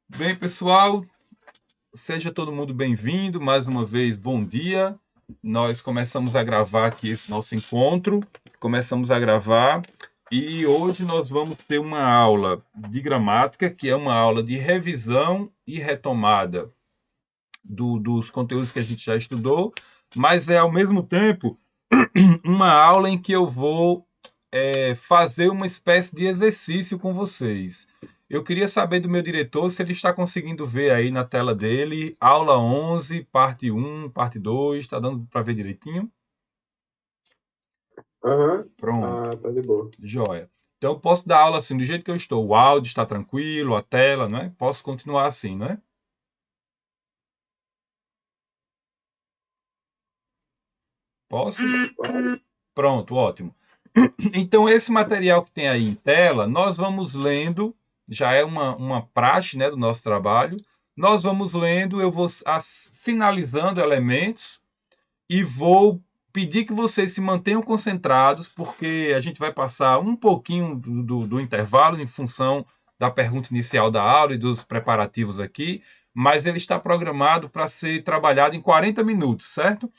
Bem, pessoal, seja todo mundo bem-vindo. Mais uma vez, bom dia. Nós começamos a gravar aqui esse nosso encontro. Começamos a gravar e hoje nós vamos ter uma aula de gramática, que é uma aula de revisão e retomada dos conteúdos que a gente já estudou, mas é ao mesmo tempo uma aula em que eu vou fazer uma espécie de exercício com vocês. Eu queria saber do meu diretor se ele está conseguindo ver aí na tela dele, aula 11, parte 1, parte 2, está dando para ver direitinho? Aham, Pronto, tá de boa. joia. Então eu posso dar aula assim, do jeito que eu estou. O áudio está tranquilo, a tela, não é? Posso continuar assim, não é? Posso? Pode? Pronto, ótimo. Então, esse material que tem aí em tela, nós vamos lendo, já é uma praxe, né, do nosso trabalho. Nós vamos lendo, eu vou sinalizando elementos e vou pedir que vocês se mantenham concentrados, porque a gente vai passar um pouquinho do intervalo em função da pergunta inicial da aula e dos preparativos aqui, mas ele está programado para ser trabalhado em 40 minutos, certo?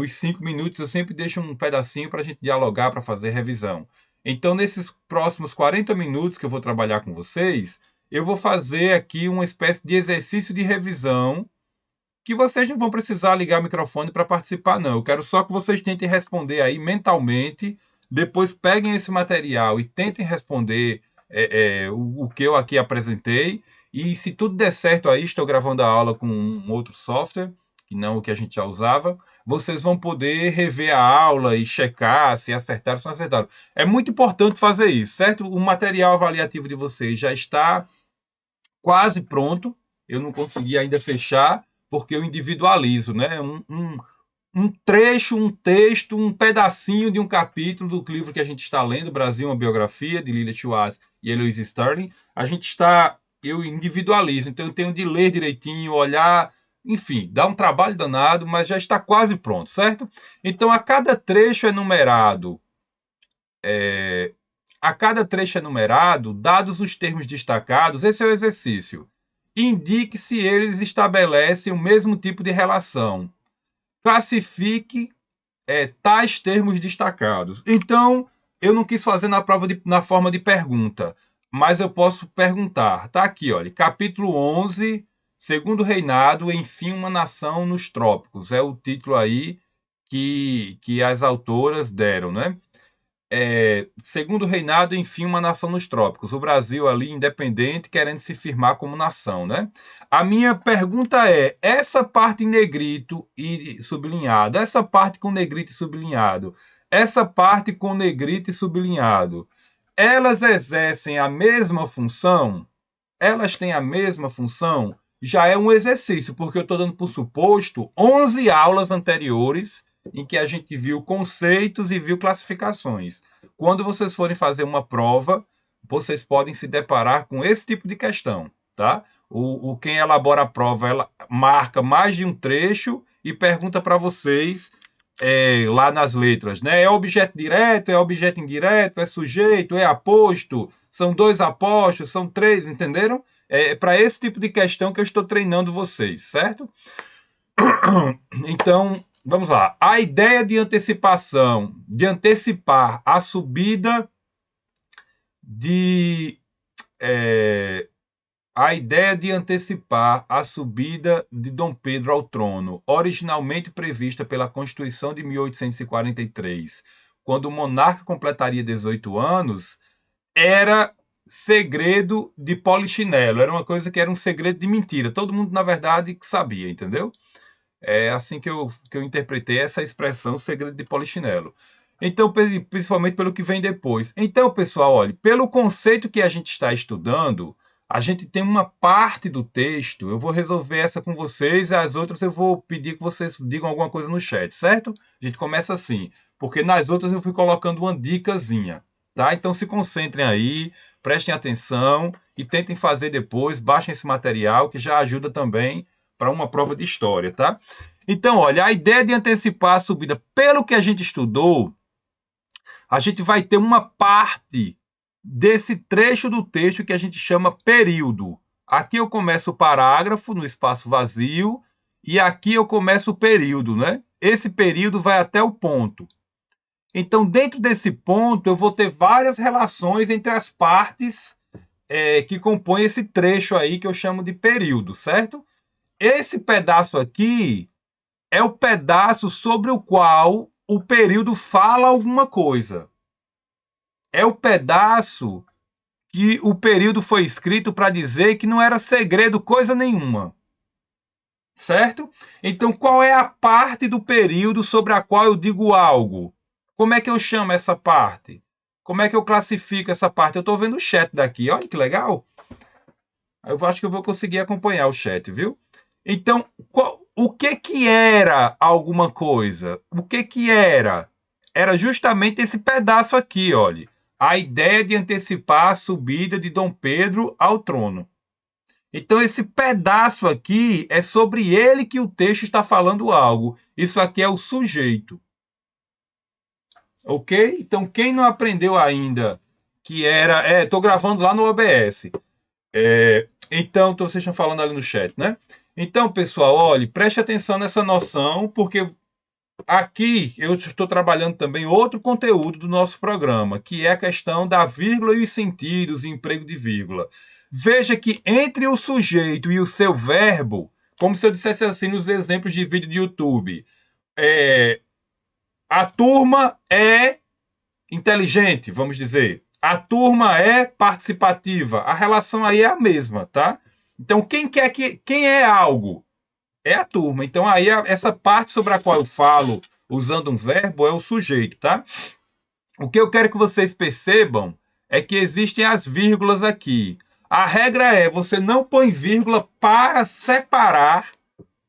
Os 5 minutos eu sempre deixo um pedacinho para a gente dialogar, para fazer revisão. Então, nesses próximos 40 minutos que eu vou trabalhar com vocês, eu vou fazer aqui uma espécie de exercício de revisão, que vocês não vão precisar ligar o microfone para participar, não. Eu quero só que vocês tentem responder aí mentalmente, depois peguem esse material e tentem responder o que eu aqui apresentei. E se tudo der certo aí, estou gravando a aula com um outro software, que não o que a gente já usava, vocês vão poder rever a aula e checar se acertaram ou se não acertaram. É muito importante fazer isso, certo? O material avaliativo de vocês já está quase pronto. Eu não consegui ainda fechar, porque eu individualizo, né? Um trecho, um texto, um pedacinho de um capítulo do livro que a gente está lendo, Brasil, uma biografia, de Lila Schwartz e Eloise Sterling. Eu individualizo, então eu tenho de ler direitinho, olhar, enfim, dá um trabalho danado, mas já está quase pronto, certo? Então, a cada trecho enumerado, dados os termos destacados, esse é o exercício. Indique se eles estabelecem o mesmo tipo de relação. Classifique tais termos destacados. Então, eu não quis fazer na forma de pergunta, mas eu posso perguntar. Tá aqui, olha, capítulo 11, Segundo Reinado, enfim, uma nação nos trópicos. É o título aí que as autoras deram, né? Segundo Reinado, enfim, uma nação nos trópicos. O Brasil ali independente, querendo se firmar como nação, né? A minha pergunta é: essa parte em negrito e sublinhado, essa parte com negrito e sublinhado, essa parte com negrito e sublinhado, elas exercem a mesma função? Elas têm a mesma função? Já é um exercício, porque eu estou dando por suposto 11 aulas anteriores em que a gente viu conceitos e viu classificações. Quando vocês forem fazer uma prova, vocês podem se deparar com esse tipo de questão, tá? Quem elabora a prova, ela marca mais de um trecho e pergunta para vocês lá nas letras, né? É objeto direto, é objeto indireto, é sujeito, é aposto, são dois apostos, são três, entenderam? É para esse tipo de questão que eu estou treinando vocês, certo? Então, vamos lá. A ideia de antecipação, de antecipar a subida de. é, a ideia de antecipar a subida de Dom Pedro ao trono, originalmente prevista pela Constituição de 1843, quando o monarca completaria 18 anos, era segredo de polichinelo, era uma coisa que era um segredo de mentira. Todo mundo, na verdade, sabia, entendeu? É assim que eu interpretei essa expressão segredo de polichinelo. Então, principalmente pelo que vem depois. Então, pessoal, olha, pelo conceito que a gente está estudando, a gente tem uma parte do texto, eu vou resolver essa com vocês, e as outras eu vou pedir que vocês digam alguma coisa no chat, certo? A gente começa assim, porque nas outras eu fui colocando uma dicasinha, tá? Então se concentrem aí, prestem atenção e tentem fazer depois, baixem esse material que já ajuda também para uma prova de história, tá? Então, olha, a ideia de antecipar a subida, pelo que a gente estudou, a gente vai ter uma parte desse trecho do texto que a gente chama período. Aqui eu começo o parágrafo no espaço vazio e aqui eu começo o período, né? Esse período vai até o ponto. Então, dentro desse ponto, eu vou ter várias relações entre as partes que compõem esse trecho aí que eu chamo de período, certo? Esse pedaço aqui é o pedaço sobre o qual o período fala alguma coisa. É o pedaço que o período foi escrito para dizer que não era segredo coisa nenhuma. Certo? Então, qual é a parte do período sobre a qual eu digo algo? Como é que eu chamo essa parte? Como é que eu classifico essa parte? Eu estou vendo o chat daqui, olha que legal. Eu acho que eu vou conseguir acompanhar o chat, viu? Então, o que era alguma coisa? O que era? Era justamente esse pedaço aqui, olha. A ideia de antecipar a subida de Dom Pedro ao trono. Então, esse pedaço aqui é sobre ele que o texto está falando algo. Isso aqui é o sujeito. Ok? Então, quem não aprendeu ainda que era. Estou gravando lá no OBS. Então, vocês estão falando ali no chat, né? Então, pessoal, olhe, preste atenção nessa noção, porque aqui eu estou trabalhando também outro conteúdo do nosso programa, que é a questão da vírgula e os sentidos, e emprego de vírgula. Veja que entre o sujeito e o seu verbo, como se eu dissesse assim nos exemplos de vídeo de YouTube, a turma é inteligente, vamos dizer. A turma é participativa. A relação aí é a mesma, tá? Então, quem é algo? É a turma. Então, aí essa parte sobre a qual eu falo usando um verbo é o sujeito, tá? O que eu quero que vocês percebam é que existem as vírgulas aqui. A regra é, você não põe vírgula para separar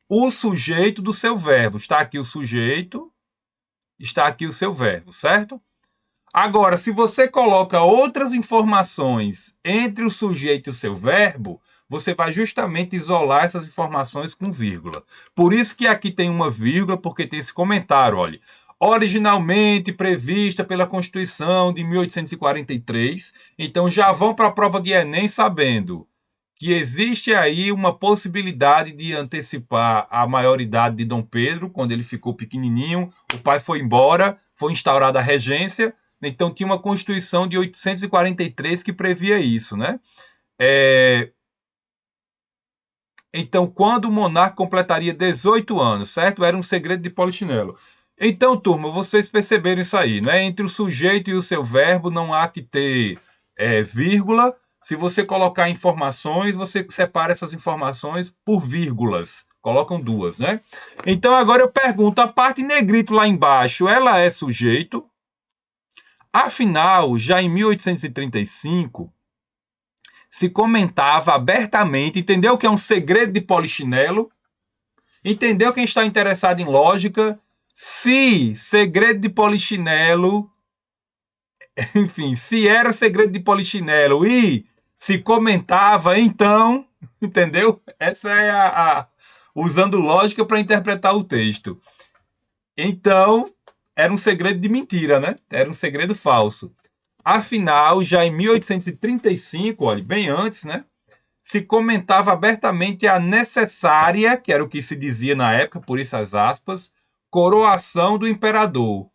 o sujeito do seu verbo. Está aqui o sujeito, está aqui o seu verbo, certo? Agora, se você coloca outras informações entre o sujeito e o seu verbo, você vai justamente isolar essas informações com vírgula. Por isso que aqui tem uma vírgula, porque tem esse comentário, olha. Originalmente prevista pela Constituição de 1843. Então já vão para a prova de Enem sabendo que existe aí uma possibilidade de antecipar a maioridade de Dom Pedro, quando ele ficou pequenininho, o pai foi embora, foi instaurada a regência, então tinha uma Constituição de 843 que previa isso, né? Então, quando o monarca completaria 18 anos, certo? Era um segredo de Polichinelo. Então, turma, vocês perceberam isso aí, né? Entre o sujeito e o seu verbo não há que ter vírgula. Se você colocar informações, você separa essas informações por vírgulas. Colocam duas, né? Então, agora eu pergunto, a parte em negrito lá embaixo, ela é sujeito? Afinal, já em 1835, se comentava abertamente, entendeu o que é um segredo de Polichinelo? Entendeu quem está interessado em lógica? Se segredo de Polichinelo, enfim, se era segredo de Polichinelo e se comentava, então, entendeu? Essa é usando lógica para interpretar o texto. Então, era um segredo de mentira, né? Era um segredo falso. Afinal, já em 1835, olha, bem antes, né? Se comentava abertamente a necessária, que era o que se dizia na época, por isso as aspas, coroação do imperador.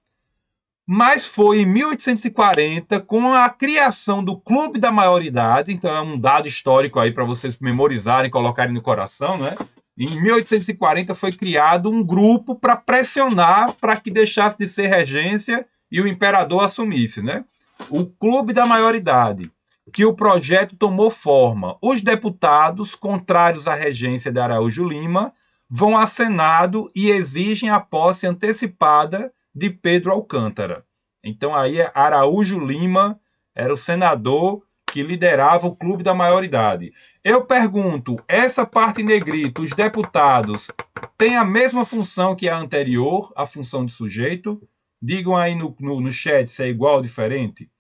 Mas foi em 1840, com a criação do Clube da Maioridade, então é um dado histórico aí para vocês memorizarem e colocarem no coração, né? Em 1840 foi criado um grupo para pressionar para que deixasse de ser regência e o imperador assumisse, né? O Clube da Maioridade, que o projeto tomou forma. Os deputados, contrários à regência de Araújo Lima, vão ao Senado e exigem a posse antecipada de Pedro Alcântara. Então aí Araújo Lima era o senador que liderava o Clube da Maioridade. Eu pergunto, essa parte em negrito, os deputados, têm a mesma função que a anterior, a função de sujeito? Digam aí no chat se é igual ou diferente.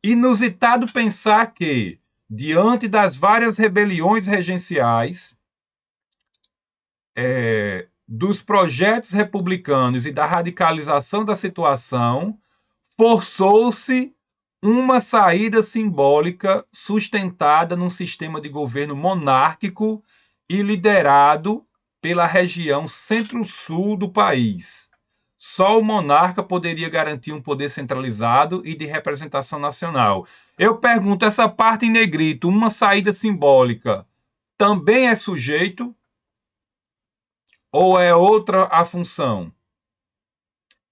Inusitado pensar que, diante das várias rebeliões regenciais, dos projetos republicanos e da radicalização da situação, forçou-se uma saída simbólica sustentada num sistema de governo monárquico e liderado pela região centro-sul do país. Só o monarca poderia garantir um poder centralizado e de representação nacional. Eu pergunto, essa parte em negrito, uma saída simbólica, também é sujeito? Ou é outra a função?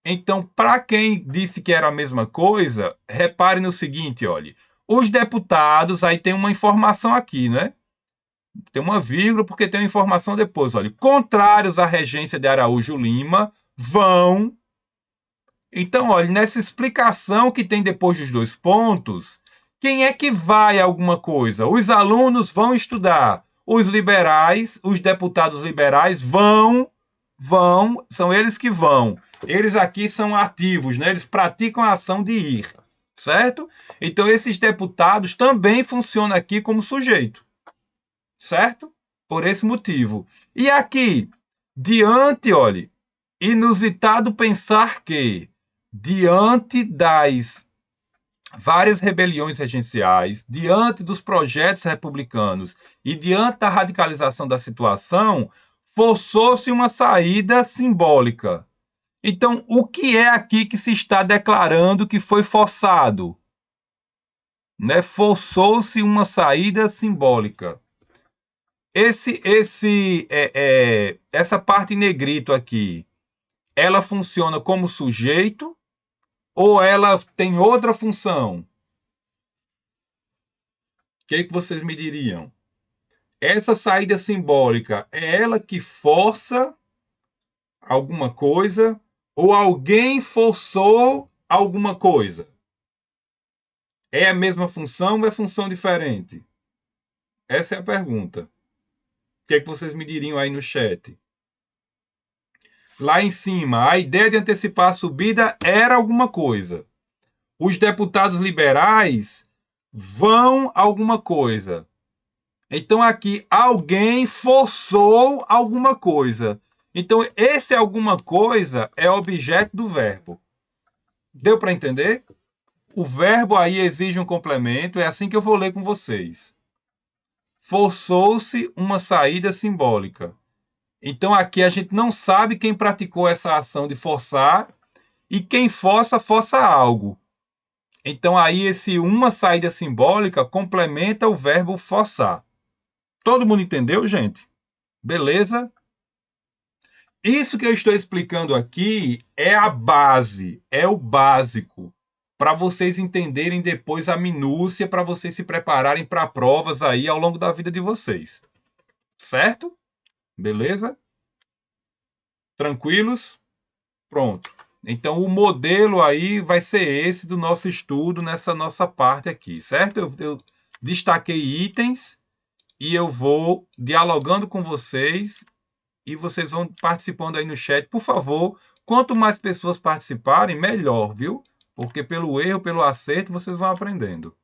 Então, para quem disse que era a mesma coisa, repare no seguinte, olha. Os deputados, aí tem uma informação aqui, né? Tem uma vírgula porque tem uma informação depois, olha. Contrários à regência de Araújo Lima, vão. Então, olha, nessa explicação que tem depois dos dois pontos, quem é que vai a alguma coisa? Os alunos vão estudar. Os liberais, os deputados liberais vão, são eles que vão. Eles aqui são ativos, né? Eles praticam a ação de ir, certo? Então, esses deputados também funcionam aqui como sujeito, certo? Por esse motivo. E aqui, diante, olhe, inusitado pensar que, diante das várias rebeliões regenciais, diante dos projetos republicanos e diante da radicalização da situação, forçou-se uma saída simbólica. Então, o que é aqui que se está declarando que foi forçado? Né? Forçou-se uma saída simbólica. Essa parte em negrito aqui, ela funciona como sujeito ou ela tem outra função? O que é que vocês me diriam? Essa saída simbólica é ela que força alguma coisa ou alguém forçou alguma coisa? É a mesma função ou é função diferente? Essa é a pergunta. O que é que vocês me diriam aí no chat? Lá em cima, a ideia de antecipar a subida era alguma coisa. Os deputados liberais vão alguma coisa. Então aqui, alguém forçou alguma coisa. Então esse alguma coisa é objeto do verbo. Deu para entender? O verbo aí exige um complemento, é assim que eu vou ler com vocês. Forçou-se uma saída simbólica. Então aqui a gente não sabe quem praticou essa ação de forçar e quem força, força algo. Então aí esse uma saída simbólica complementa o verbo forçar. Todo mundo entendeu, gente? Beleza? Isso que eu estou explicando aqui é a base, é o básico, para vocês entenderem depois a minúcia, para vocês se prepararem para provas aí ao longo da vida de vocês. Certo? Beleza? Tranquilos? Pronto. Então o modelo aí vai ser esse do nosso estudo nessa nossa parte aqui, certo? Eu destaquei itens e eu vou dialogando com vocês e vocês vão participando aí no chat. Por favor, quanto mais pessoas participarem, melhor, viu? Porque pelo erro, pelo acerto, vocês vão aprendendo.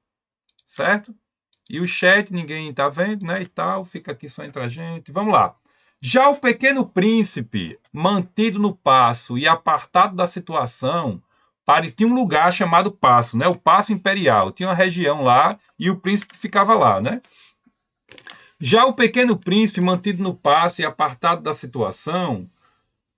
Certo? E o chat ninguém tá vendo, né? E tal, fica aqui só entre a gente. Vamos lá. Já o Pequeno Príncipe, mantido no paço e apartado da situação, tinha um lugar chamado Paço, né? O Paço Imperial. Tinha uma região lá e o príncipe ficava lá, né? Já o Pequeno Príncipe, mantido no passo e apartado da situação,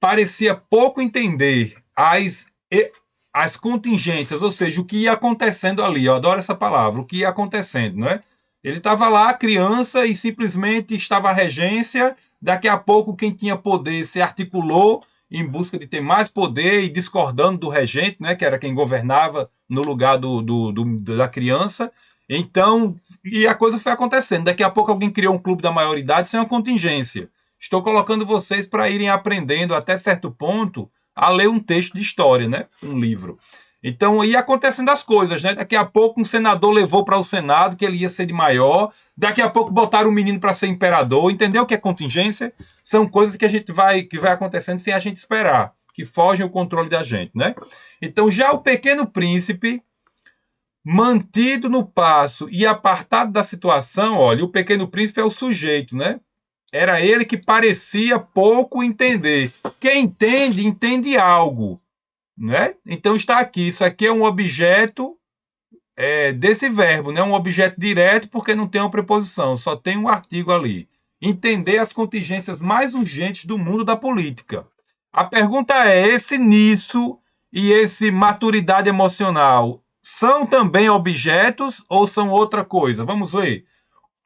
parecia pouco entender as contingências, ou seja, o que ia acontecendo ali. Eu adoro essa palavra, o que ia acontecendo, não é? Ele estava lá, criança, e simplesmente estava a regência. Daqui a pouco, quem tinha poder se articulou em busca de ter mais poder e discordando do regente, né, que era quem governava no lugar da criança. Então, e a coisa foi acontecendo. Daqui a pouco alguém criou um clube da maioridade sem uma contingência. Estou colocando vocês para irem aprendendo até certo ponto a ler um texto de história, né? Um livro. Então, ia acontecendo as coisas, né? Daqui a pouco um senador levou para o Senado que ele ia ser de maior. Daqui a pouco botaram um menino para ser imperador. Entendeu o que é contingência? São coisas que que vai acontecendo sem a gente esperar, que fogem o controle da gente, né? Então, já o Pequeno Príncipe, mantido no passo e apartado da situação, olha, o Pequeno Príncipe é o sujeito, né? Era ele que parecia pouco entender. Quem entende, entende algo, né? Então está aqui, isso aqui é um objeto desse verbo, né? Um objeto direto porque não tem uma preposição, só tem um artigo ali. Entender as contingências mais urgentes do mundo da política. A pergunta é: esse nisso e esse maturidade emocional são também objetos ou são outra coisa? Vamos ler.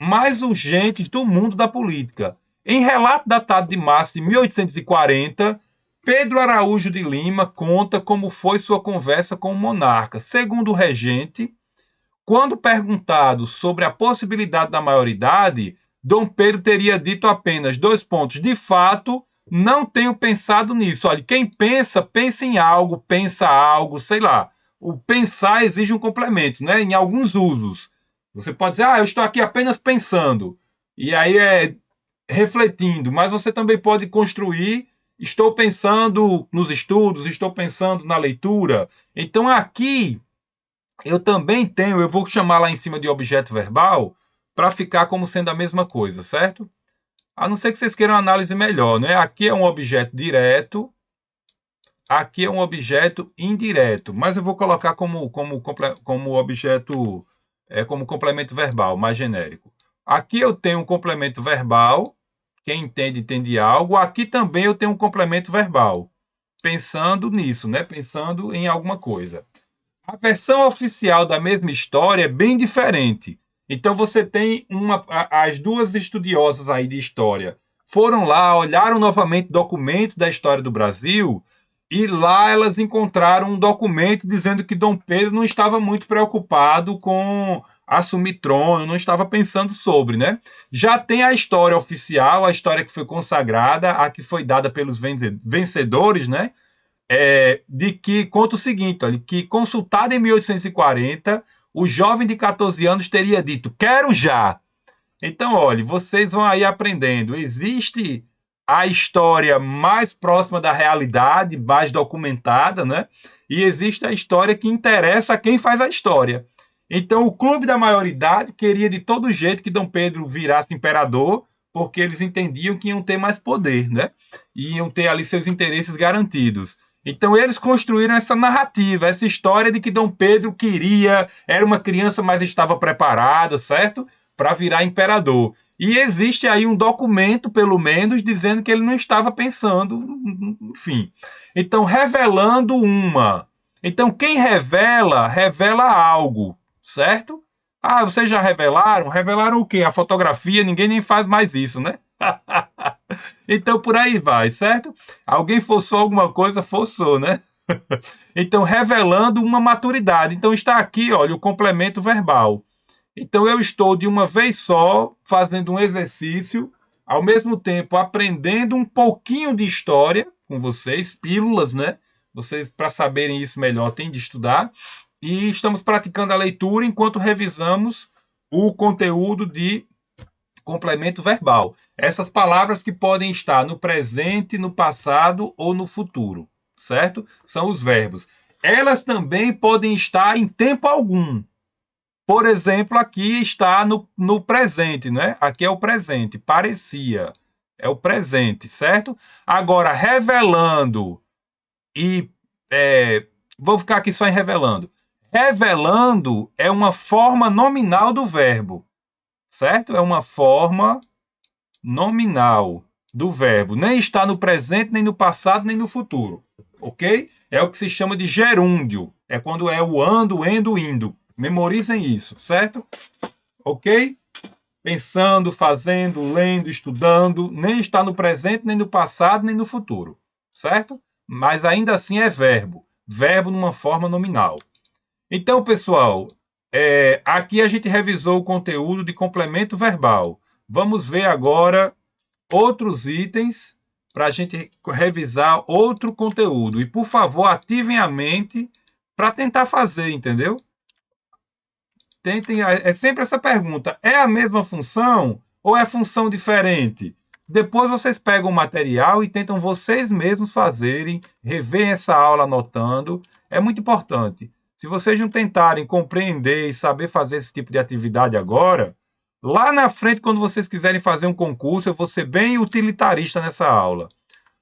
Mais urgentes do mundo da política. Em relato datado de março de 1840, Pedro Araújo de Lima conta como foi sua conversa com o monarca. Segundo o regente, quando perguntado sobre a possibilidade da maioridade, Dom Pedro teria dito apenas 2 pontos. De fato, não tenho pensado nisso. Olha, quem pensa, pensa em algo, pensa algo, sei lá. O pensar exige um complemento, né? Em alguns usos. Você pode dizer, eu estou aqui apenas pensando. E aí é refletindo. Mas você também pode construir, estou pensando nos estudos, estou pensando na leitura. Então aqui eu também tenho, eu vou chamar lá em cima de objeto verbal para ficar como sendo a mesma coisa, certo? A não ser que vocês queiram uma análise melhor, né? Aqui é um objeto direto, aqui é um objeto indireto, mas eu vou colocar como objeto, como complemento verbal, mais genérico. Aqui eu tenho um complemento verbal, quem entende, entende algo. Aqui também eu tenho um complemento verbal, pensando nisso, né? Pensando em alguma coisa. A versão oficial da mesma história é bem diferente. Então você tem as duas estudiosas aí de história foram lá, olharam novamente documentos da história do Brasil e lá elas encontraram um documento dizendo que Dom Pedro não estava muito preocupado com assumir trono, não estava pensando sobre, né? Já tem a história oficial, a história que foi consagrada, a que foi dada pelos vencedores, né? De que conta o seguinte, olha, que consultado em 1840, o jovem de 14 anos teria dito, quero já. Então, olha, vocês vão aí aprendendo. Existe a história mais próxima da realidade, mais documentada, né? E existe a história que interessa a quem faz a história. Então, o clube da maioridade queria de todo jeito que Dom Pedro virasse imperador, porque eles entendiam que iam ter mais poder, né? E iam ter ali seus interesses garantidos. Então eles construíram essa narrativa, essa história de que Dom Pedro era uma criança, mas estava preparada, certo? Para virar imperador. E existe aí um documento, pelo menos, dizendo que ele não estava pensando, enfim. Então, revelando uma. Então, quem revela, revela algo, certo? Vocês já revelaram? Revelaram o quê? A fotografia, ninguém nem faz mais isso, né? Então por aí vai, certo? Alguém forçou alguma coisa, forçou, né? Então revelando uma maturidade. Então está aqui, olha, o complemento verbal. Então eu estou de uma vez só fazendo um exercício, ao mesmo tempo aprendendo um pouquinho de história com vocês, pílulas, né? Vocês, para saberem isso melhor, têm de estudar. E estamos praticando a leitura enquanto revisamos o conteúdo de complemento verbal. Essas palavras que podem estar no presente, no passado ou no futuro, certo? São os verbos. Elas também podem estar em tempo algum. Por exemplo, aqui está no presente, né? Aqui é o presente, parecia. É o presente, certo? Agora, revelando e... vou ficar aqui só em revelando. Revelando é uma forma nominal do verbo, certo? É uma forma nominal do verbo. Nem está no presente, nem no passado, nem no futuro. Ok? É o que se chama de gerúndio. É quando é o ando, endo, indo. Memorizem isso, certo? Ok? Pensando, fazendo, lendo, estudando. Nem está no presente, nem no passado, nem no futuro. Certo? Mas ainda assim é verbo. Verbo numa forma nominal. Então, pessoal, aqui a gente revisou o conteúdo de complemento verbal. Vamos ver agora outros itens para a gente revisar outro conteúdo. E, por favor, ativem a mente para tentar fazer, entendeu? Tentem, é sempre essa pergunta. É a mesma função ou é função diferente? Depois vocês pegam o material e tentam vocês mesmos fazerem, rever essa aula anotando. É muito importante. Se vocês não tentarem compreender e saber fazer esse tipo de atividade agora, lá na frente, quando vocês quiserem fazer um concurso, eu vou ser bem utilitarista nessa aula.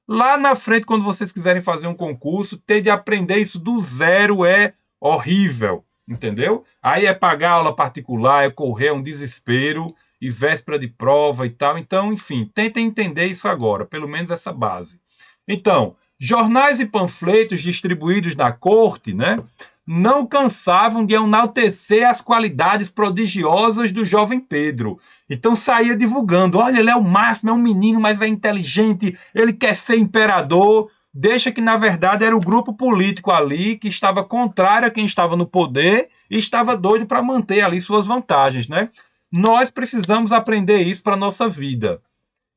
Lá na frente, quando vocês quiserem fazer um concurso, ter de aprender isso do zero é horrível. entendeu? Aí é pagar aula particular, é correr, é um desespero, e véspera de prova e tal. Então, enfim, tentem entender isso agora, pelo menos essa base. Então, jornais e panfletos distribuídos na corte, né, não cansavam de enaltecer as qualidades prodigiosas do jovem Pedro. Então saía divulgando, olha, ele é o máximo, é um menino, mas é inteligente, ele quer ser imperador. Deixa que, na verdade, era o grupo político ali que estava contrário a quem estava no poder e estava doido para manter ali suas vantagens, né? Nós precisamos aprender isso para a nossa vida.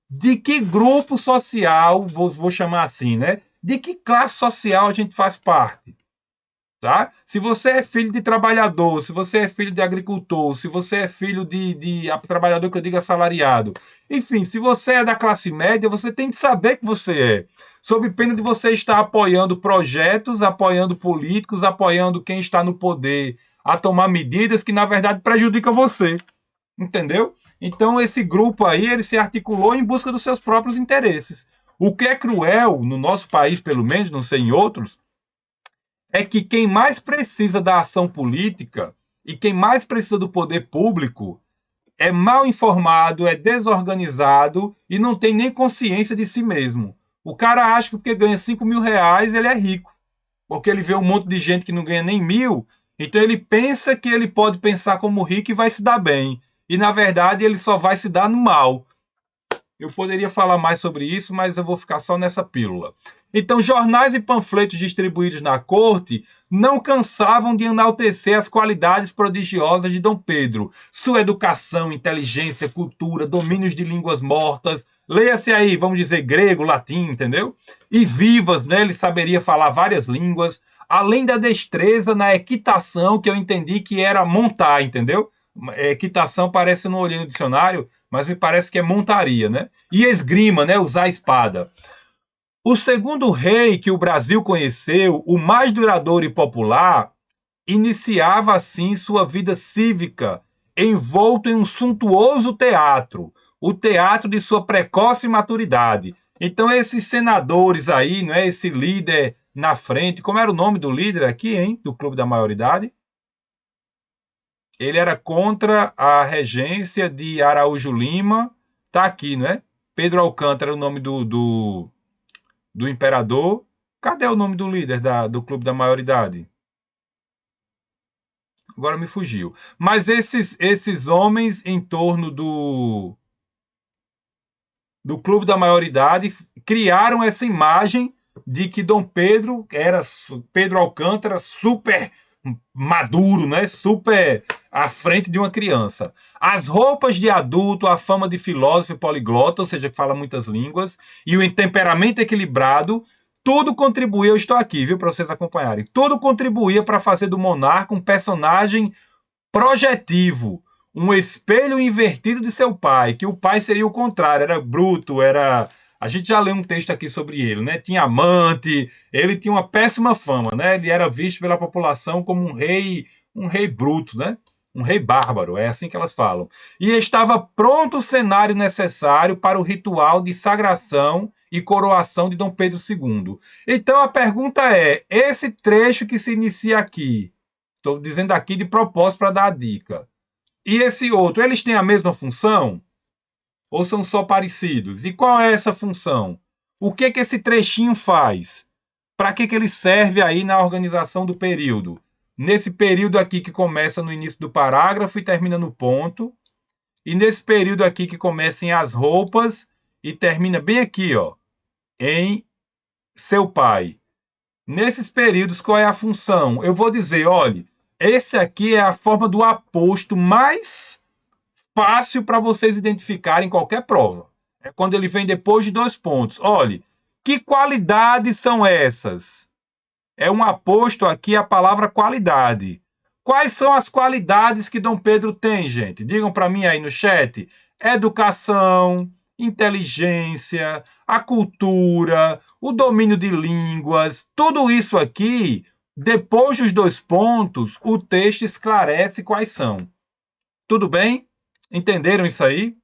De que grupo social, vou chamar assim, né? De que classe social a gente faz parte? Tá? Se você é filho de trabalhador, se você é filho de agricultor, se você é filho de trabalhador que eu digo assalariado, enfim, se você é da classe média, você tem que saber que você é. Sob pena de você estar apoiando projetos, apoiando políticos, apoiando quem está no poder a tomar medidas que, na verdade, prejudicam você. Entendeu? Então, esse grupo aí, ele se articulou em busca dos seus próprios interesses. O que é cruel, no nosso país, pelo menos, não sei em outros, é que quem mais precisa da ação política e quem mais precisa do poder público é mal informado, é desorganizado e não tem nem consciência de si mesmo. O cara acha que porque ganha 5 mil reais ele é rico, porque ele vê um monte de gente que não ganha nem 1.000, então ele pensa que ele pode pensar como rico e vai se dar bem. E na verdade ele só vai se dar no mal. Eu poderia falar mais sobre isso, mas eu vou ficar só nessa pílula. Então, jornais e panfletos distribuídos na corte não cansavam de enaltecer as qualidades prodigiosas de Dom Pedro. Sua educação, inteligência, cultura, domínios de línguas mortas, leia-se aí, vamos dizer, grego, latim, entendeu? E vivas, né? Ele saberia falar várias línguas, além da destreza na equitação, que eu entendi que era montar, entendeu? Equitação parece, eu não olhei no dicionário, mas me parece que é montaria, né? E esgrima, né? Usar a espada. O segundo rei que o Brasil conheceu, o mais duradouro e popular, iniciava assim sua vida cívica, envolto em um suntuoso teatro, o teatro de sua precoce maturidade. Então, esses senadores aí, não é? Esse líder na frente, como era o nome do líder aqui, hein? Do Clube da Maioridade? Ele era contra a regência de Araújo Lima, tá aqui, não é? Pedro Alcântara, o nome do imperador. Cadê o nome do líder do Clube da Maioridade? Agora me fugiu. Mas esses homens em torno do Clube da Maioridade criaram essa imagem de que Dom Pedro era Pedro Alcântara super maduro, né? Super à frente de uma criança. As roupas de adulto, a fama de filósofo e poliglota, ou seja, que fala muitas línguas, e o temperamento equilibrado, tudo contribuía, eu estou aqui, viu, para vocês acompanharem, tudo contribuía para fazer do monarca um personagem projetivo, um espelho invertido de seu pai, que o pai seria o contrário, era bruto, era... A gente já leu um texto aqui sobre ele, né? Tinha amante, ele tinha uma péssima fama, né? Ele era visto pela população como um rei bruto, né? Um rei bárbaro, é assim que elas falam. E estava pronto o cenário necessário para o ritual de sagração e coroação de Dom Pedro II. Então a pergunta é, esse trecho que se inicia aqui, estou dizendo aqui de propósito para dar a dica, e esse outro, eles têm a mesma função? Ou são só parecidos? E qual é essa função? O que esse trechinho faz? Para que ele serve aí na organização do período? Nesse período aqui que começa no início do parágrafo e termina no ponto, e nesse período aqui que começa em as roupas e termina bem aqui, ó, em seu pai. Nesses períodos, qual é a função? Eu vou dizer, olha, esse aqui é a forma do aposto mais fácil para vocês identificarem qualquer prova. É quando ele vem depois de 2 pontos. Olhe, que qualidades são essas? É um aposto aqui a palavra qualidade. Quais são as qualidades que Dom Pedro tem, gente? Digam para mim aí no chat. Educação, inteligência, a cultura, o domínio de línguas, tudo isso aqui, depois dos 2 pontos, o texto esclarece quais são. Tudo bem? Entenderam isso aí?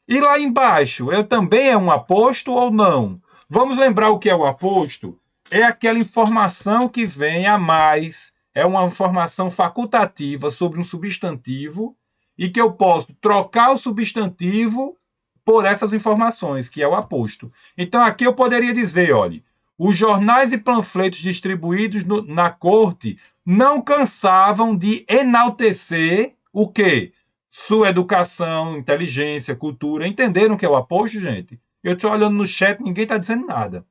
E lá embaixo, eu também é um aposto ou não? Vamos lembrar o que é o aposto? É aquela informação que vem a mais é uma informação facultativa sobre um substantivo e que eu posso trocar o substantivo por essas informações, que é o aposto. Então aqui eu poderia dizer, olha, os jornais e panfletos distribuídos na corte não cansavam de enaltecer o quê? Sua educação, inteligência, cultura. Entenderam o que é o aposto, gente? Eu estou olhando no chat, ninguém está dizendo nada.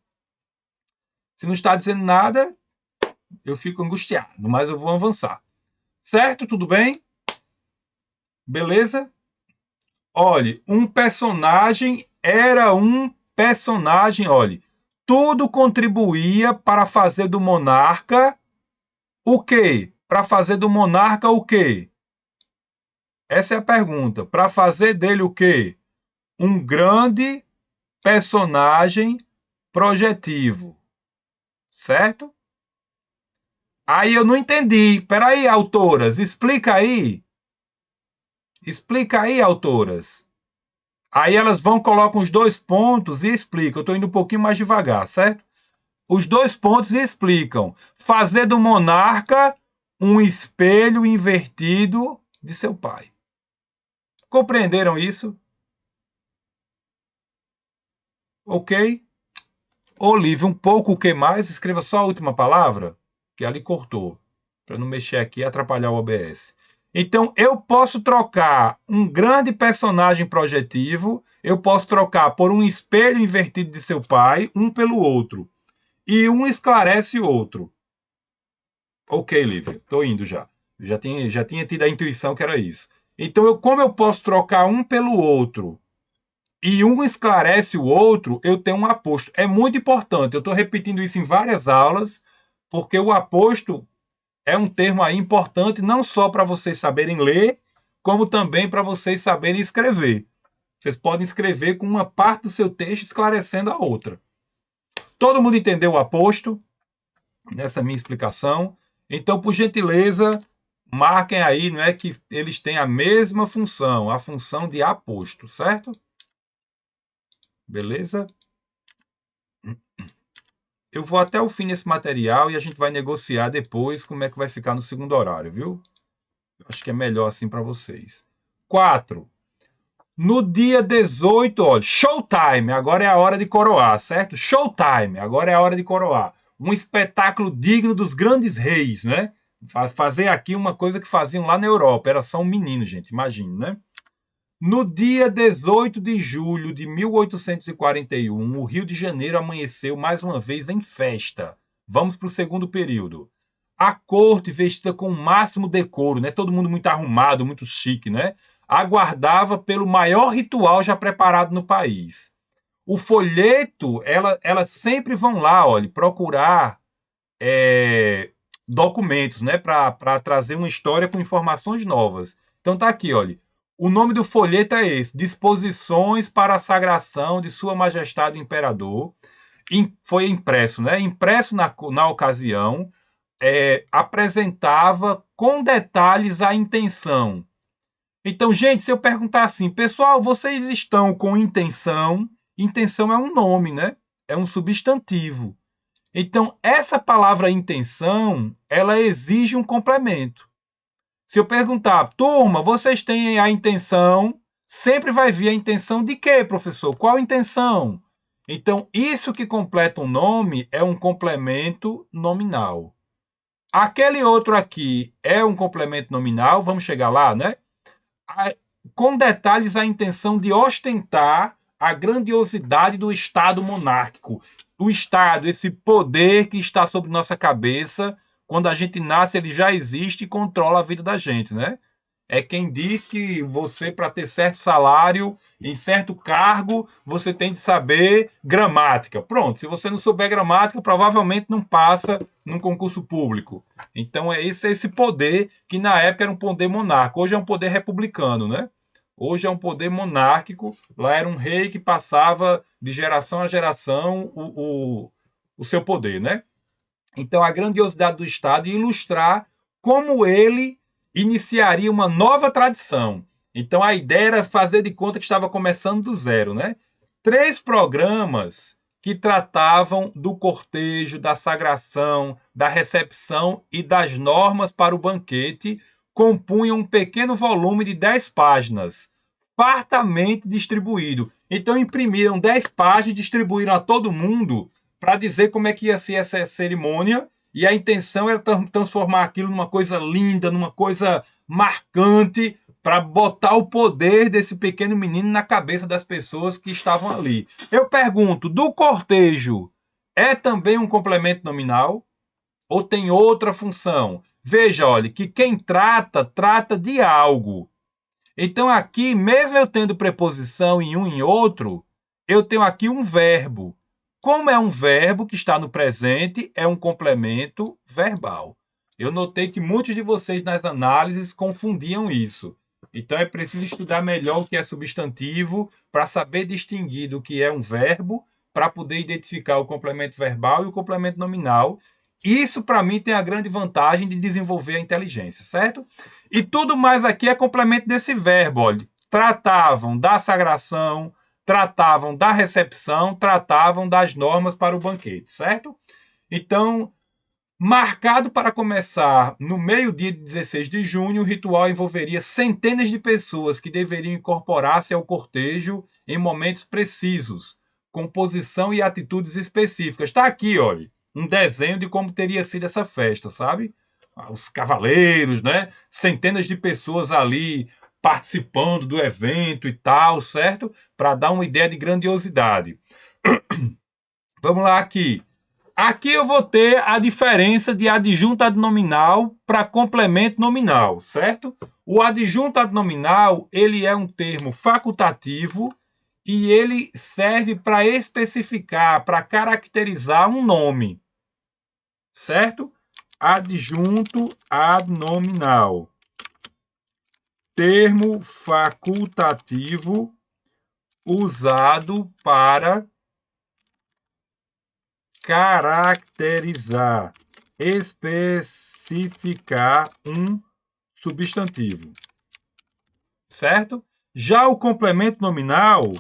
Se não está dizendo nada, eu fico angustiado, mas eu vou avançar. Certo? Tudo bem? Beleza? Olhe, um personagem era um personagem, olhe. Tudo contribuía para fazer do monarca o quê? Para fazer do monarca o quê? Essa é a pergunta. Para fazer dele o quê? Um grande personagem projetivo. Certo? Aí eu não entendi. Peraí, autoras, explica aí. Explica aí, autoras. Aí elas vão, colocam os 2 pontos e explicam. Eu estou indo um pouquinho mais devagar, certo? Os 2 pontos explicam. Fazer do monarca um espelho invertido de seu pai. Compreenderam isso? Ok? Olivia, um pouco o que mais? Escreva só a última palavra, que ali cortou. Para não mexer aqui e atrapalhar o OBS. Então, eu posso trocar um grande personagem projetivo, eu posso trocar por um espelho invertido de seu pai, um pelo outro. E um esclarece o outro. Ok, Lívia, estou indo já. Já tinha tido a intuição que era isso. Então, como eu posso trocar um pelo outro e um esclarece o outro, eu tenho um aposto. É muito importante. Eu estou repetindo isso em várias aulas, porque o aposto é um termo aí importante não só para vocês saberem ler, como também para vocês saberem escrever. Vocês podem escrever com uma parte do seu texto esclarecendo a outra. Todo mundo entendeu o aposto nessa minha explicação? Então, por gentileza, marquem aí, não é que eles têm a mesma função, a função de aposto, certo? Beleza? Eu vou até o fim desse material e a gente vai negociar depois como é que vai ficar no segundo horário, viu? Eu acho que é melhor assim para vocês. 4. No dia 18, olha, showtime, agora é a hora de coroar, certo? Showtime, agora é a hora de coroar. Um espetáculo digno dos grandes reis, né? Fazer aqui uma coisa que faziam lá na Europa, era só um menino, gente, imagine, né? No dia 18 de julho de 1841, o Rio de Janeiro amanheceu mais uma vez em festa. Vamos para o segundo período. A corte, vestida com o máximo decoro, né? Todo mundo muito arrumado, muito chique, né? Aguardava pelo maior ritual já preparado no país. O folheto, elas sempre vão lá, olha, procurar documentos, né? Para trazer uma história com informações novas. Então tá aqui, olha. O nome do folheto é esse: Disposições para a Sagração de Sua Majestade o Imperador. Foi impresso, né? Impresso na ocasião, apresentava com detalhes a intenção. Então, gente, se eu perguntar assim, pessoal, vocês estão com intenção? Intenção é um nome, né? É um substantivo. Então, essa palavra intenção, ela exige um complemento. Se eu perguntar, turma, vocês têm a intenção? Sempre vai vir a intenção de quê, professor? Qual intenção? Então, isso que completa um nome é um complemento nominal. Aquele outro aqui é um complemento nominal, vamos chegar lá, né? Com detalhes a intenção de ostentar a grandiosidade do Estado monárquico. O Estado, esse poder que está sobre nossa cabeça, quando a gente nasce, ele já existe e controla a vida da gente, né? É quem diz que você, para ter certo salário, em certo cargo, você tem de saber gramática. Pronto, se você não souber gramática, provavelmente não passa num concurso público. Então, esse poder que na época era um poder monárquico. Hoje é um poder republicano, né? Hoje é um poder monárquico. Lá era um rei que passava de geração a geração o seu poder, né? Então, a grandiosidade do Estado e ilustrar como ele iniciaria uma nova tradição. Então, a ideia era fazer de conta que estava começando do zero, né? 3 programas que tratavam do cortejo, da sagração, da recepção e das normas para o banquete, compunham um pequeno volume de 10 páginas, fartamente distribuído. Então imprimiram 10 páginas e distribuíram a todo mundo para dizer como é que ia ser essa cerimônia, e a intenção era transformar aquilo numa coisa linda, numa coisa marcante, para botar o poder desse pequeno menino na cabeça das pessoas que estavam ali. Eu pergunto, do cortejo é também um complemento nominal ou tem outra função? Veja, olha, que quem trata de algo. Então aqui, mesmo eu tendo preposição em um e em outro, eu tenho aqui um verbo. Como é um verbo que está no presente, é um complemento verbal. Eu notei que muitos de vocês nas análises confundiam isso. Então é preciso estudar melhor o que é substantivo para saber distinguir do que é um verbo, para poder identificar o complemento verbal e o complemento nominal. Isso, para mim, tem a grande vantagem de desenvolver a inteligência, certo? E tudo mais aqui é complemento desse verbo. Olha, tratavam da sagração, tratavam da recepção, tratavam das normas para o banquete, certo? Então, marcado para começar no meio-dia de 16 de junho, o ritual envolveria centenas de pessoas que deveriam incorporar-se ao cortejo em momentos precisos, com posição e atitudes específicas. Está aqui, olha, um desenho de como teria sido essa festa, sabe? Os cavaleiros, né? Centenas de pessoas ali participando do evento e tal, certo? Para dar uma ideia de grandiosidade. Vamos lá aqui. Aqui eu vou ter a diferença de adjunto adnominal para complemento nominal, certo? O adjunto adnominal, ele é um termo facultativo e ele serve para especificar, para caracterizar um nome, certo? Adjunto adnominal. Termo facultativo usado para caracterizar, especificar um substantivo, certo? Já o complemento nominal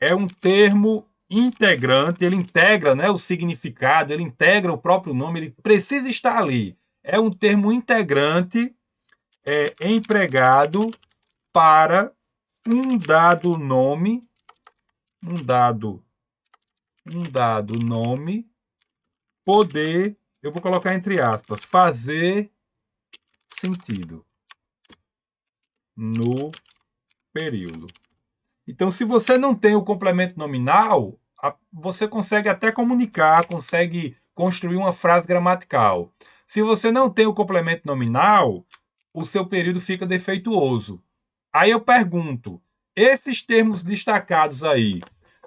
é um termo integrante, ele integra, né, o significado, ele integra o próprio nome, ele precisa estar ali. É um termo integrante empregado para um dado nome, poder, eu vou colocar entre aspas, fazer sentido no período. Então, se você não tem o complemento nominal, você consegue até comunicar, consegue construir uma frase gramatical. Se você não tem o complemento nominal, o seu período fica defeituoso. Aí eu pergunto, esses termos destacados aí,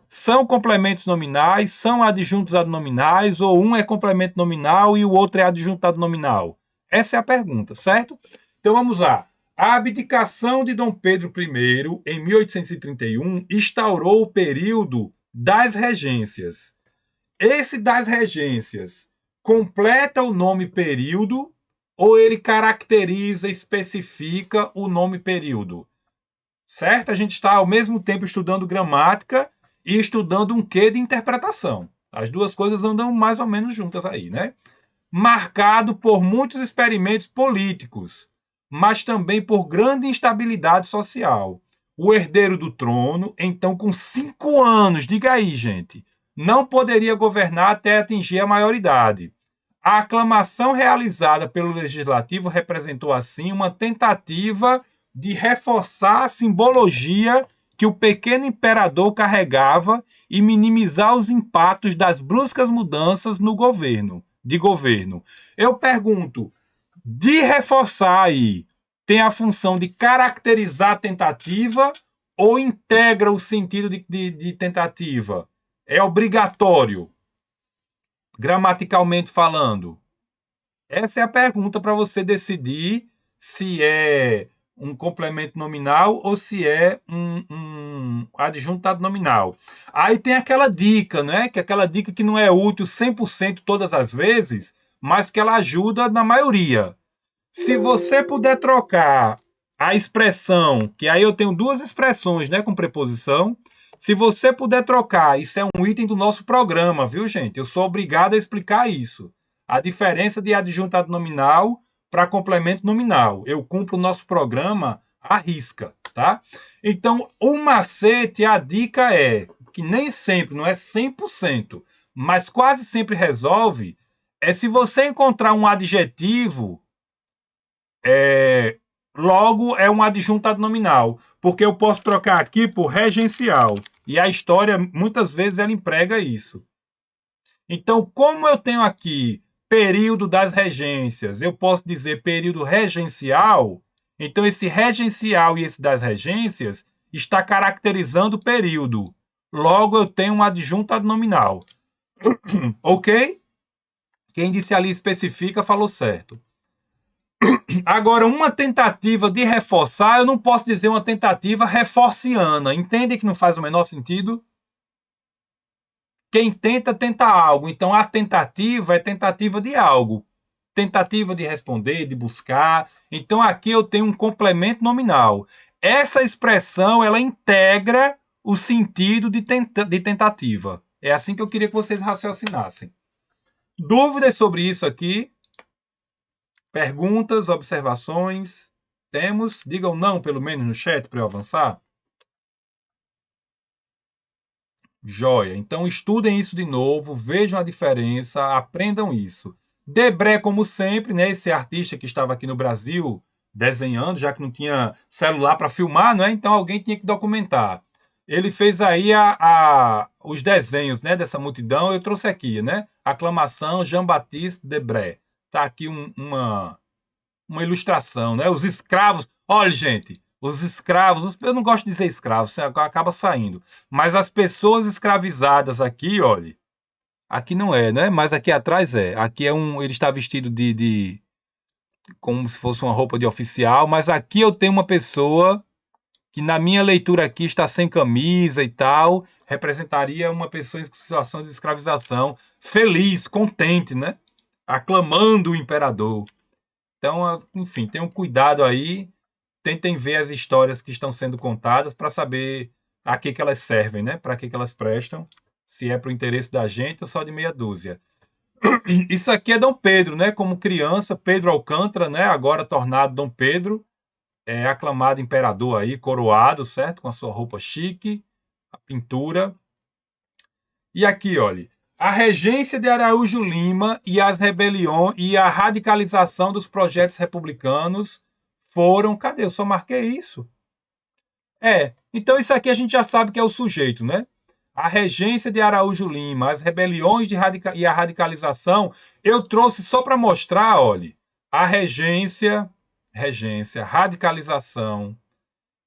são complementos nominais, são adjuntos adnominais, ou um é complemento nominal e o outro é adjuntado nominal? Essa é a pergunta, certo? Então vamos lá. A abdicação de Dom Pedro I, em 1831, instaurou o período das regências. Esse das regências completa o nome período ou ele caracteriza, especifica o nome período? Certo? A gente está ao mesmo tempo estudando gramática e estudando um quê de interpretação. As duas coisas andam mais ou menos juntas aí, né? Marcado por muitos experimentos políticos, mas também por grande instabilidade social. O herdeiro do trono, então com 5 anos, diga aí, gente, não poderia governar até atingir a maioridade. A aclamação realizada pelo legislativo representou, assim, uma tentativa de reforçar a simbologia que o pequeno imperador carregava e minimizar os impactos das bruscas mudanças no governo. Eu pergunto, de reforçar aí, tem a função de caracterizar a tentativa ou integra o sentido de tentativa? É obrigatório, gramaticalmente falando? Essa é a pergunta para você decidir se é um complemento nominal ou se é um adjuntado nominal. Aí tem aquela dica, né? Que é aquela dica que não é útil 100% todas as vezes, mas que ela ajuda na maioria. Se você puder trocar a expressão, que aí eu tenho duas expressões, né, com preposição. Se você puder trocar, isso é um item do nosso programa, viu, gente? Eu sou obrigado a explicar isso. A diferença de adjuntado nominal para complemento nominal. Eu cumpro o nosso programa à risca, tá? Então, o macete, a dica é que nem sempre, não é 100%, mas quase sempre resolve, é se você encontrar um adjetivo, logo é um adjuntado nominal, porque eu posso trocar aqui por regencial. E a história, muitas vezes, ela emprega isso. Então, como eu tenho aqui período das regências, eu posso dizer período regencial, então esse regencial e esse das regências está caracterizando o período. Logo, eu tenho um adjuntado nominal. Ok? Quem disse ali especifica falou certo. Agora, uma tentativa de reforçar, eu não posso dizer uma tentativa reforciana. Entende que não faz o menor sentido? Quem tenta, tenta algo. Então, a tentativa é tentativa de algo. Tentativa de responder, de buscar. Então, aqui eu tenho um complemento nominal. Essa expressão, ela integra o sentido de tentativa. É assim que eu queria que vocês raciocinassem. Dúvidas sobre isso aqui? Perguntas, observações? Temos? Digam não, pelo menos, no chat para eu avançar. Joia. Então estudem isso de novo, vejam a diferença, aprendam isso. Debré, como sempre, né, esse artista que estava aqui no Brasil desenhando, já que não tinha celular para filmar, né, então alguém tinha que documentar. Ele fez aí os desenhos, né, dessa multidão, eu trouxe aqui, né? Aclamação Jean-Baptiste Debré. Tá aqui uma ilustração, né? Os escravos. Olha, gente, os escravos, eu não gosto de dizer escravos, você acaba saindo. Mas as pessoas escravizadas aqui, olha, aqui não é, né? Mas aqui atrás é. Aqui é ele está vestido de como se fosse uma roupa de oficial, mas aqui eu tenho uma pessoa que na minha leitura aqui está sem camisa e tal, representaria uma pessoa em situação de escravização, feliz, contente, né? Aclamando o imperador. Então, enfim, tenham cuidado aí, tentem ver as histórias que estão sendo contadas para saber a que elas servem, né? Para que elas prestam, se é para o interesse da gente ou só de meia dúzia. Isso aqui é Dom Pedro, né? Como criança, Pedro Alcântara, né? Agora tornado Dom Pedro, aclamado imperador aí, coroado, certo? Com a sua roupa chique, a pintura. E aqui, olha, a regência de Araújo Lima e as rebeliões e a radicalização dos projetos republicanos foram. Cadê? Eu só marquei isso. Então isso aqui a gente já sabe que é o sujeito, né? A regência de Araújo Lima, as rebeliões e a radicalização, eu trouxe só para mostrar, olha, a regência, radicalização,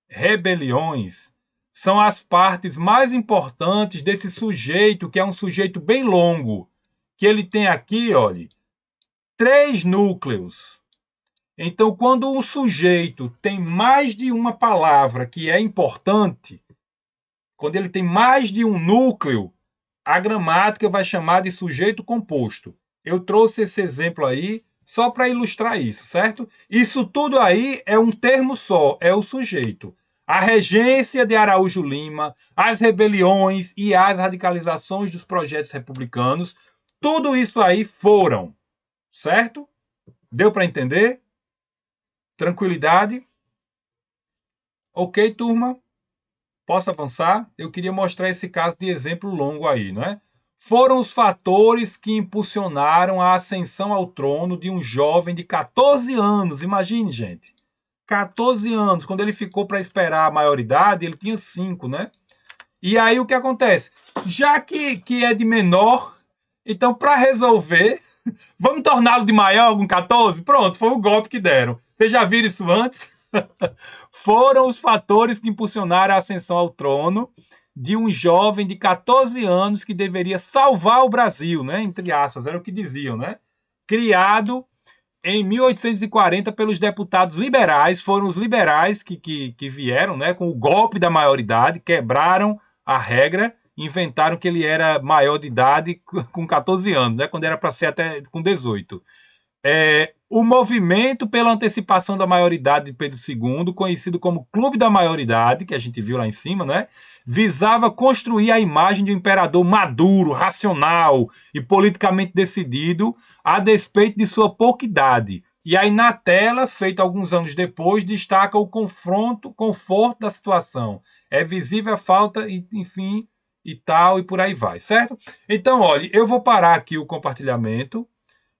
rebeliões são as partes mais importantes desse sujeito, que é um sujeito bem longo, que ele tem aqui, olha, 3 núcleos. Então, quando um sujeito tem mais de uma palavra que é importante, quando ele tem mais de um núcleo, a gramática vai chamar de sujeito composto. Eu trouxe esse exemplo aí só para ilustrar isso, certo? Isso tudo aí é um termo só, é o sujeito. A regência de Araújo Lima, as rebeliões e as radicalizações dos projetos republicanos, tudo isso aí foram, certo? Deu para entender? Tranquilidade? Ok, turma? Posso avançar? Eu queria mostrar esse caso de exemplo longo aí, não é? Foram os fatores que impulsionaram a ascensão ao trono de um jovem de 14 anos. Imagine, gente. 14 anos. Quando ele ficou para esperar a maioridade, ele tinha 5, né? E aí o que acontece? Já que é de menor, então para resolver, vamos torná-lo de maior com 14? Pronto, foi o golpe que deram. Vocês já viram isso antes? Foram os fatores que impulsionaram a ascensão ao trono de um jovem de 14 anos que deveria salvar o Brasil, né? Entre aspas, era o que diziam, né? Criado em 1840 pelos deputados liberais, foram os liberais que vieram, né? Com o golpe da maioridade, quebraram a regra, inventaram que ele era maior de idade com 14 anos, né? Quando era para ser até com 18. O movimento pela antecipação da maioridade de Pedro II, conhecido como Clube da Maioridade, que a gente viu lá em cima, né? Visava construir a imagem de um imperador maduro, racional e politicamente decidido, a despeito de sua pouca idade. E aí na tela, feito alguns anos depois, destaca o conforto da situação. É visível a falta, enfim, e tal, e por aí vai, certo? Então, olha, eu vou parar aqui o compartilhamento.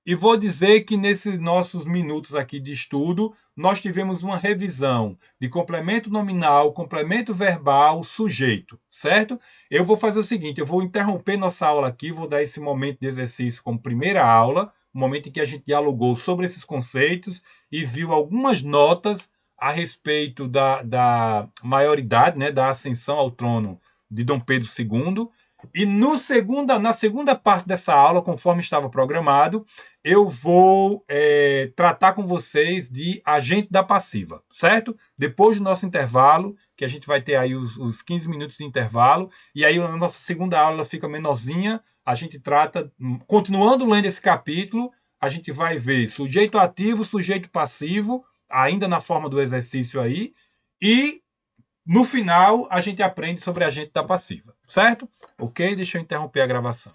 E vou dizer que nesses nossos minutos aqui de estudo, nós tivemos uma revisão de complemento nominal, complemento verbal, sujeito, certo? Eu vou fazer o seguinte, eu vou interromper nossa aula aqui, vou dar esse momento de exercício como primeira aula, o momento em que a gente dialogou sobre esses conceitos e viu algumas notas a respeito da maioridade, né, da ascensão ao trono de Dom Pedro II. E na segunda parte dessa aula, conforme estava programado, eu vou tratar com vocês de agente da passiva, certo? Depois do nosso intervalo, que a gente vai ter aí os 15 minutos de intervalo, e aí a nossa segunda aula fica menorzinha, a gente trata, continuando lendo esse capítulo, a gente vai ver sujeito ativo, sujeito passivo, ainda na forma do exercício aí, e no final a gente aprende sobre agente da passiva, certo? Ok? Deixa eu interromper a gravação.